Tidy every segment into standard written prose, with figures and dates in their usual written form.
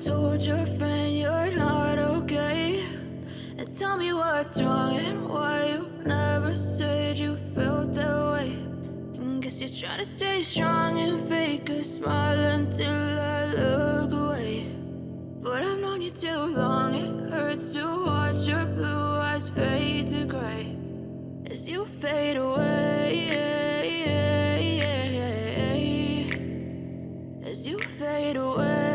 told your friend you're not okay? And tell me what's wrong and why you never said you felt that way. And guess you're trying to stay strong and fake a smile until I look away. But I've known you too long, it hurts to watch your blue eyes fade to gray as you fade away, as you fade away.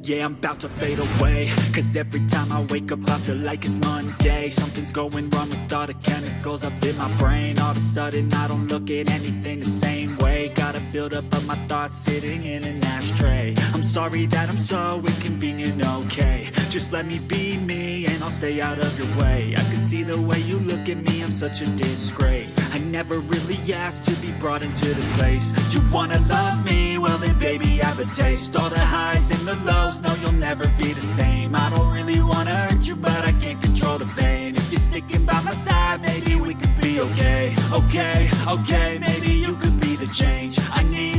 Yeah, I'm about to fade away, cause every time I wake up I feel like it's Monday. Something's going wrong with all the chemicals up in my brain. All of a sudden I don't look at anything the same way. Got a buildup of my thoughts sitting in an ashtray. I'm sorry that I'm so inconvenient, okay? Just let me be me and I'll stay out of your way. I can see the way you look at me, I'm such a disgrace. I never really asked to be brought into this place. You wanna love me? Well then baby I have a taste. All the highs and the lows, no you'll never be the same. I don't really wanna hurt you but I can't control the pain. If you're sticking by my side maybe we could be okay. Okay, maybe you could be the change I need.